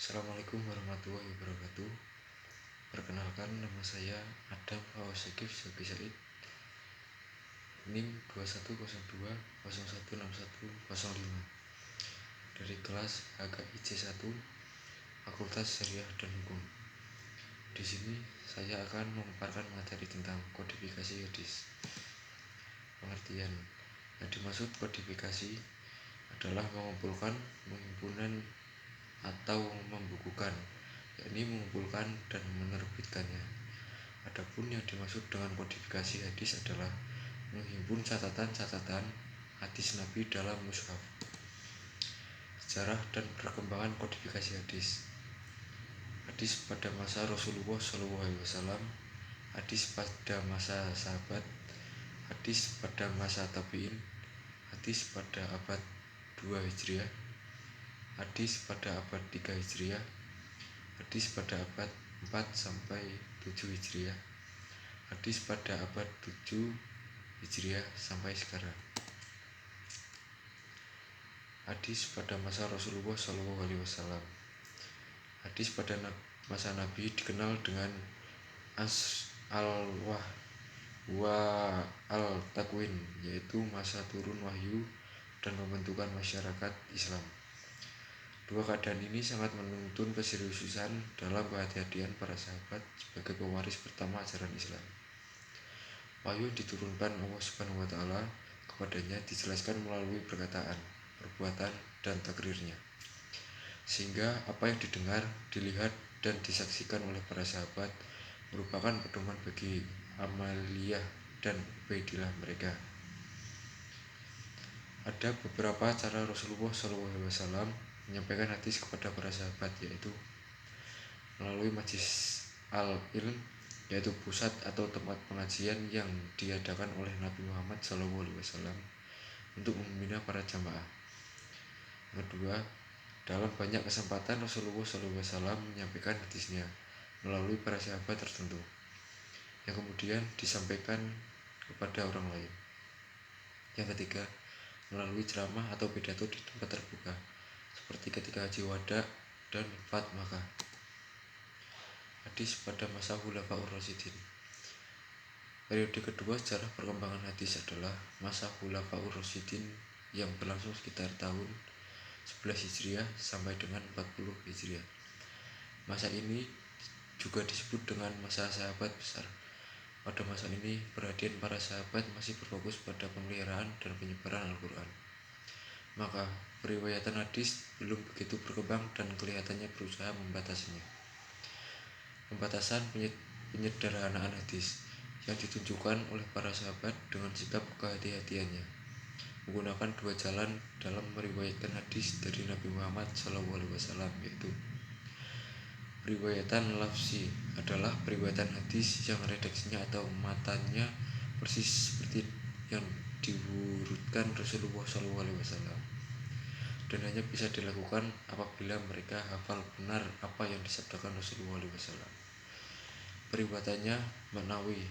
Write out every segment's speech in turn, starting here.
Assalamualaikum warahmatullahi wabarakatuh. Perkenalkan, nama saya Adam Fawazakif Zoki Said, NIM 2102016105 dari kelas HKI C1 Fakultas Syariah dan Hukum. Di sini saya akan memaparkan materi tentang kodifikasi hadis. Pengertian yang dimaksud kodifikasi adalah mengumpulkan, menghimpunan, atau membukukan, yakni mengumpulkan dan menerbitkannya. Adapun yang dimaksud dengan kodifikasi hadis adalah menghimpun catatan-catatan hadis Nabi dalam mushaf. Sejarah dan perkembangan kodifikasi hadis. Hadis pada masa Rasulullah SAW, hadis pada masa sahabat, hadis pada masa tabi'in, hadis pada abad 2 Hijriah, hadis pada abad 3 Hijriah, hadis pada abad 4 sampai 7 Hijriah, hadis pada abad 7 Hijriah sampai sekarang. Hadis pada masa Rasulullah SAW. Hadis pada masa Nabi dikenal dengan al-takwin, yaitu masa turun wahyu dan pembentukan masyarakat Islam. Dua keadaan ini sangat menuntun keseriusan dalam kehati-hatian para sahabat sebagai pewaris pertama ajaran Islam. Wahyu diturunkan Allah Subhanahu wa Ta'ala kepadanya dijelaskan melalui perkataan, perbuatan, dan takrirnya, sehingga apa yang didengar, dilihat, dan disaksikan oleh para sahabat merupakan pedoman bagi amaliyah dan ubaidillah mereka. Ada beberapa cara Rasulullah SAW menyampaikan hadis kepada para sahabat, yaitu melalui majlis al-ilm, yaitu pusat atau tempat pengajian yang diadakan oleh Nabi Muhammad SAW untuk membina para jamaah. Kedua, dalam banyak kesempatan Rasulullah SAW menyampaikan hadisnya melalui para sahabat tertentu, yang kemudian disampaikan kepada orang lain. Yang ketiga, melalui ceramah atau pidato di tempat terbuka, seperti ketika haji wada dan wafat Makkah. Hadis pada masa Khulafaur Rasyidin. Periode kedua sejarah perkembangan hadis adalah masa Khulafaur Rasyidin yang berlangsung sekitar tahun 11 Hijriah sampai dengan 40 Hijriah. Masa ini juga disebut dengan masa sahabat besar. Pada masa ini, perhatian para sahabat masih berfokus pada pemeliharaan dan penyebaran Al-Quran. Maka, periwayatan hadis belum begitu berkembang dan kelihatannya berusaha membatasinya. Pembatasan penyederhanaan hadis yang ditunjukkan oleh para sahabat dengan sikap kehati-hatiannya, menggunakan dua jalan dalam meriwayatkan hadis dari Nabi Muhammad SAW, yaitu periwayatan lafzi adalah periwayatan hadis yang redaksinya atau matanya persis seperti yang diurutkan Rasulullah SAW, dan hanya bisa dilakukan apabila mereka hafal benar apa yang disabdakan Rasulullah SAW. Periwayatannya maknawi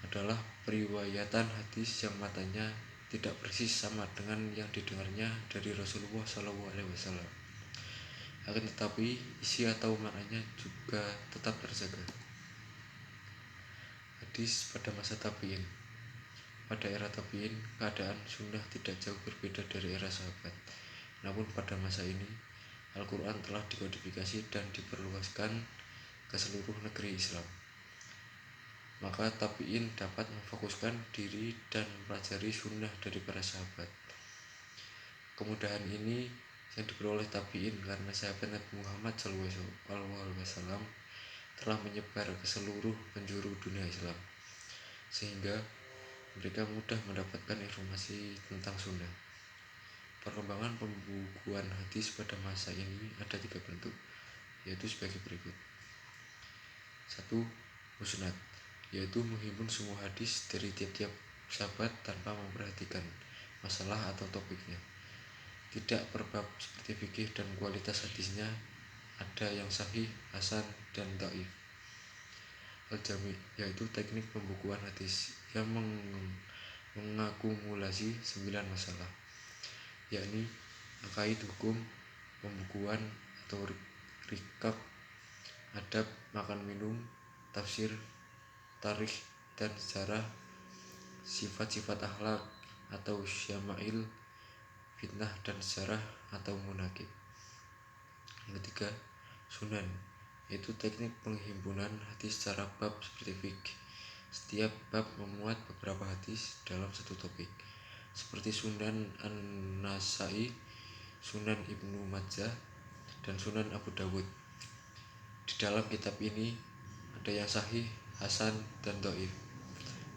adalah periwayatan hadis yang matanya tidak persis sama dengan yang didengarnya dari Rasulullah SAW, akan tetapi isi atau maknanya juga tetap terjaga. Hadis pada masa tabi'in. Pada era tabi'in, keadaan sunnah tidak jauh berbeda dari era sahabat. Namun pada masa ini, Al-Quran telah dikodifikasi dan diperluaskan ke seluruh negeri Islam. Maka tabi'in dapat memfokuskan diri dan mempelajari sunnah dari para sahabat. Kemudahan ini yang diperoleh tabi'in karena sahabat Nabi Muhammad SAW telah menyebar ke seluruh penjuru dunia Islam, sehingga mereka mudah mendapatkan informasi tentang sunnah. Perkembangan pembukuan hadis pada masa ini ada 3 bentuk, yaitu sebagai berikut. 1. Musnad, yaitu menghimpun semua hadis dari tiap-tiap sahabat tanpa memperhatikan masalah atau topiknya. Tidak per bab seperti fikih dan kualitas hadisnya ada yang sahih, hasan, dan dhaif. Al-Jami', yaitu teknik pembukuan hadis yang mengakumulasi 9 masalah, yakni akaid, hukum, pembukuan atau rikab, adab, makan minum, tafsir, tarikh dan sejarah, sifat-sifat akhlak atau syama'il, fitnah dan sejarah atau munakib. Yang ketiga, sunan, yaitu teknik penghimpunan hadis secara bab seperti fikih. Setiap bab memuat beberapa hadis dalam satu topik, seperti Sunan An-Nasai, Sunan Ibnu Majah, dan Sunan Abu Dawud. Di dalam kitab ini ada yang sahih, hasan, dan dhaif,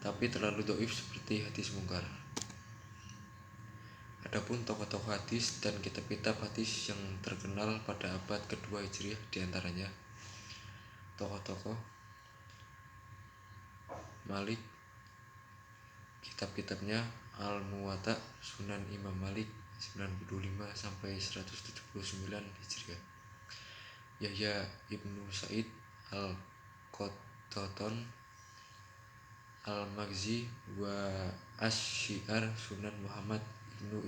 tapi terlalu dhaif seperti hadis mungkar. Adapun tokoh-tokoh hadis dan kitab-kitab hadis yang terkenal pada abad kedua Hijriah diantaranya tokoh-tokoh Malik, kitab-kitabnya Al-Muwatta, Sunan Imam Malik 95 sampai 179 Hijriah. Yahya Ibnu Sa'id Al-Qattan, Al-Maghzi wa Asy-Syiar, Sunan Muhammad Ibnu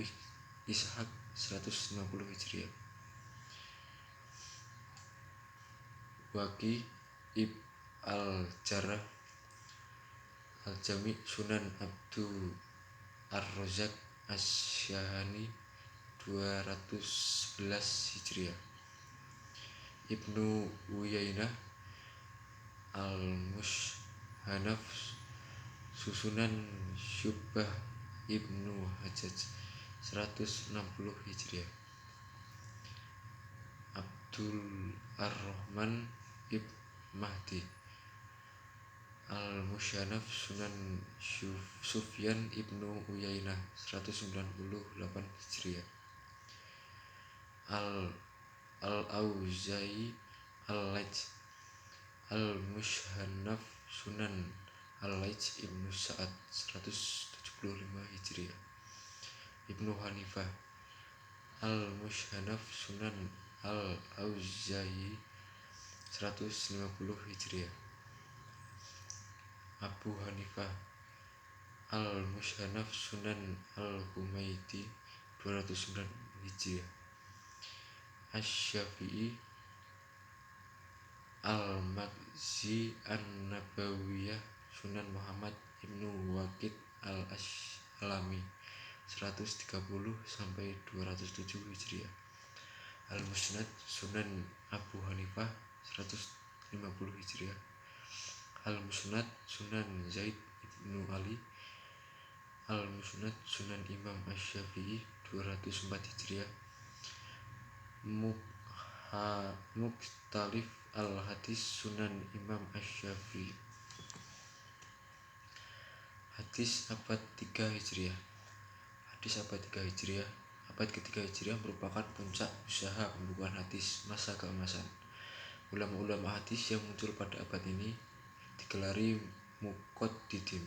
Ishaq 150 Hijriah. Waqi Ibn Al-Jarrah, Al-Jami' Sunan Abdul Ar-Razzaq Asy-Syahani 211 Hijriah. Ibnu Uyainah Al-Mushanaf, Susunan Syubbah Ibnu Hajjaj 160 Hijriah. Abdul Ar-Rahman Ibn Mahdi Al-Mushanaf, Sunan Sufyan Ibnu Uyainah 198 Hijriah. Al-Auza'i Al-Lajj Al-Mushanaf, Sunan Al-Lajj Ibnu Sa'ad 175 Hijriah. Ibnu Hanifah Al-Mushanaf, Sunan Al-Auza'i 150 Hijriah. Abu Hanifah Al-Mushanaf, Sunan Al-Humaidi 209 Hijriah. Asy-Syafi'i Al-Maghzi An-Nabawiyah, Sunan Muhammad Ibnu Waqid Al-Aslami 130 sampai 207 Hijriah. Al-Musnad, Sunan Abu Hanifah 150 Hijriah. Al-Musnad, Sunan Zaid Ibnu Ali. Al-Musnad, Sunan Imam Asy-Syafi'i 204 Hijriah. Mukhtalif Al-Hadis, Sunan Imam Asy-Syafi'i. Hadis abad 3 Hijriah. Hadis abad 3 Hijriah. Abad ketiga Hijriah merupakan puncak usaha pembukuan hadis masa keemasan. Ulama-ulama hadis yang muncul pada abad ini digelari muqaddimin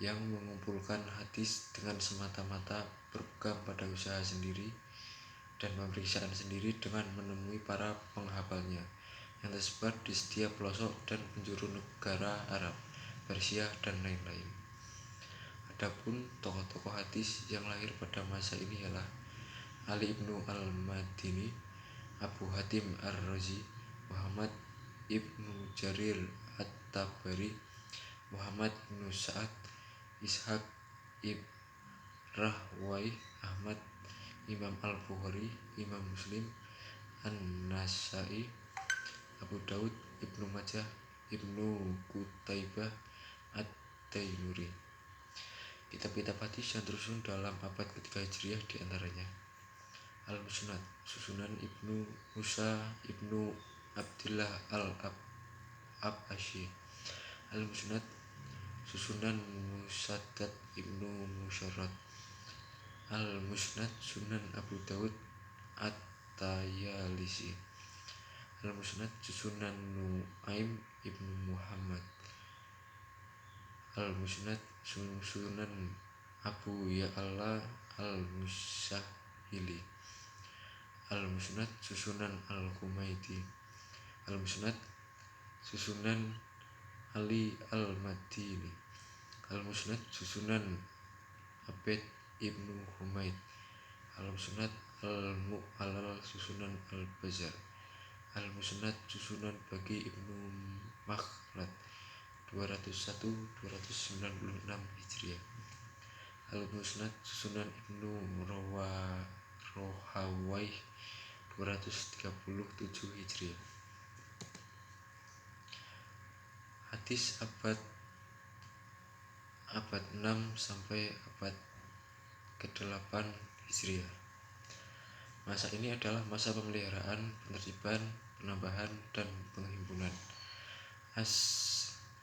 yang mengumpulkan hadis dengan semata-mata berpegang pada usaha sendiri dan pemeriksaan sendiri dengan menemui para penghafalnya yang tersebar di setiap pelosok dan penjuru negara Arab, Persia, dan lain-lain. Adapun tokoh-tokoh hadis yang lahir pada masa ini ialah Ali ibnu al-Madini, Abu Hatim ar-Razi, Muhammad ibnu Jarir at-Tabari, Muhammad ibnu Sa'ad, Ishaq ibn Rahwai, Ahmad, Imam al-Bukhari, Imam Muslim, An-Nasai, Abu Daud, Ibnu Majah, Ibnu Qutaibah, At-Tainuri. Kitab-kitab hadis yang tersusun dalam abad ketiga Hijriah diantaranya Al-Musnad, Susunan Ibnu Musa Ibnu Abdillah Al-Ab'asyi. Al-Musnad, Susunan Musaddad Ibnu Musarrad. Al-Musnad, Sunan Abu Daud At-Tayalisi. Al-Musnad, Sunan Nu'aim Ibnu Muhammad. Al-Musnad, Sunan Abu Ya'la Al-Musahili. Al-Musnad, Susunan Al-Humaidi. Al-Musnad, Susunan Ali Al-Madini. Al-Musnad, Susunan Abed Ibnu Humaid. Al-Musnad, Al-Mu'allal susunan Al-Bazar. Al-Musnad susunan bagi Ibnu Makhlad 201-296 Hijriah. Al-Musnad susunan Ibnu Rohawai 237 Hijriah. Hadis abad 6 sampai abad ke-8 Hijriah. Masa ini adalah masa pemeliharaan, penertiban, penambahan, dan penghimpunan.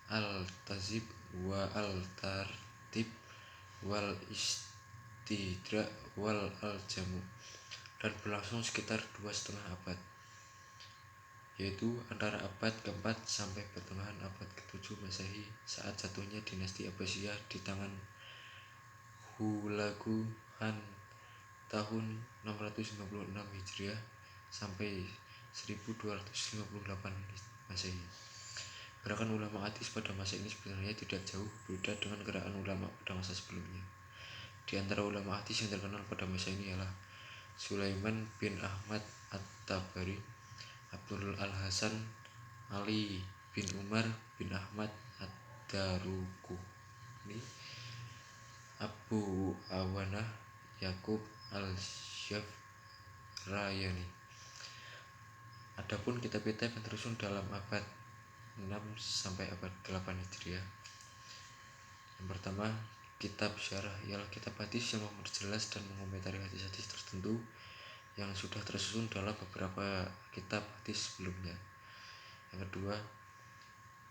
Al-Tazib wa al-Tartib wal Istidrak wal al-Jamu, dan berlangsung sekitar 2,5 abad, yaitu antara abad ke-4 sampai pertengahan abad ke-7 Masehi, saat jatuhnya dinasti Abbasiyah di tangan Hulagu Han tahun 656 Hijriah sampai 1258 Masehi. Gerakan ulama hadis pada masa ini sebenarnya tidak jauh berbeda dengan gerakan ulama pada masa sebelumnya. Di antara ulama hadis yang terkenal pada masa ini ialah Sulaiman bin Ahmad At-Tabari, Abdul Al-Hasan, Ali bin Umar bin Ahmad Ad-Daruqutni, Abu Awanah, Yakub Al-Syafrayani. Adapun kitab-kitab yang tersusun dalam abad 6 sampai abad 8 Hijriah. Yang pertama, kitab syarah ialah kitab hadis yang memperjelas dan mengomentari hadis-hadis tertentu yang sudah tersusun dalam beberapa kitab hadis sebelumnya. Yang kedua,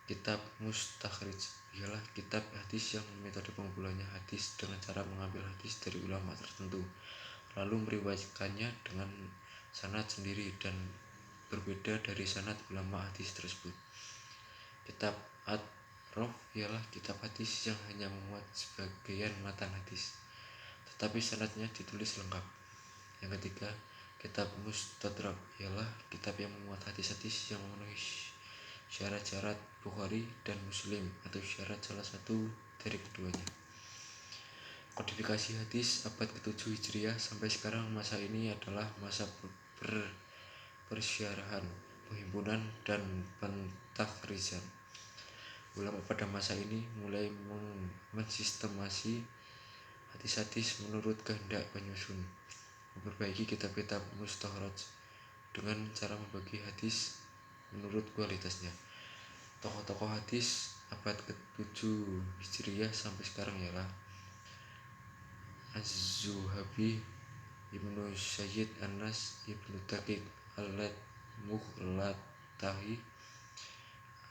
kitab mustakhrij ialah kitab hadis yang metode pengumpulannya hadis dengan cara mengambil hadis dari ulama tertentu lalu meriwayatkannya dengan sanad sendiri dan berbeda dari sanad ulama hadis tersebut. Kitab Ad-Raf ialah kitab hadis yang hanya memuat sebagian matan hadis tetapi sanadnya ditulis lengkap. Yang ketiga, kitab Mustadrak ialah kitab yang memuat hadis-hadis yang memenuhi syarat-syarat Bukhari dan Muslim atau syarat salah satu dari keduanya. Kodifikasi hadis abad ke-7 Hijriah sampai sekarang. Masa ini adalah masa persyarahan, penghimpunan, dan pentakhrijan. Ulama pada masa ini mulai mensistemasi hadis-hadis menurut kehendak penyusun, memperbaiki kitab-kitab mustakhraj dengan cara membagi hadis menurut kualitasnya. Tokoh-tokoh hadis abad ke-7 Hijriah sampai sekarang ialah Az-Zuhabi, Ibnu Sayyid Anas, Ibnu Daqiq Al-Mughlatahi,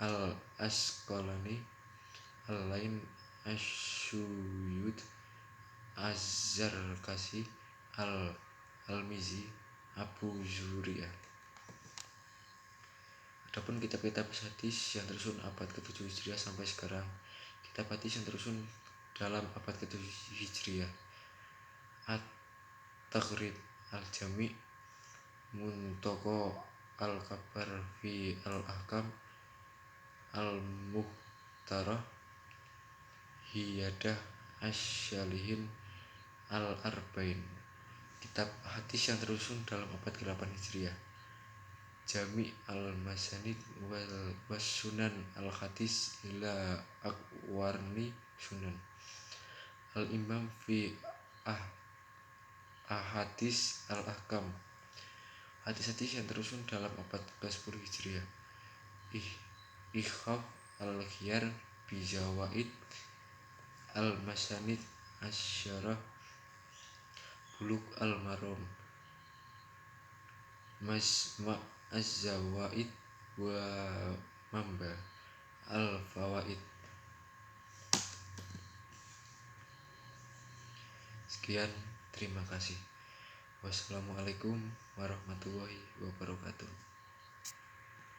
Al-Asqalani, Al-Lain Asyuyud, Az-Zarkasi, Al-Mizi, Abu Zuriyah. Adapun kitab-kitab hadis yang tersusun abad ke-7 Hijriah sampai sekarang. Kitab hadis yang tersusun dalam abad ke-7 Hijriah: At-Taghrib Al-Jami', Muntaka Al-Kabar fi Al-Ahkam, Al-Mukhtarah, Hiyadah Asy-Syalihin, Al-Arba'in. Kitab hadis yang tersusun dalam abad ke-8 Hijriah: Jami' Al-Masanid was Sunan Al-Hadis ila Aqwarni Sunan, Al-Imam fi Ahadis Al-Ahkam. Hadis-hadis yang tersusun dalam abad ke-10 Hijriah: Ikhaf Al-Khiyar bi Zawaid, Al-Masanid Asy-Syarah, Bulugh Al-Maram, Majma' Az-Zawaid wa Mamba Al-Fawaid. Sekian, terima kasih. Wassalamualaikum warahmatullahi wabarakatuh.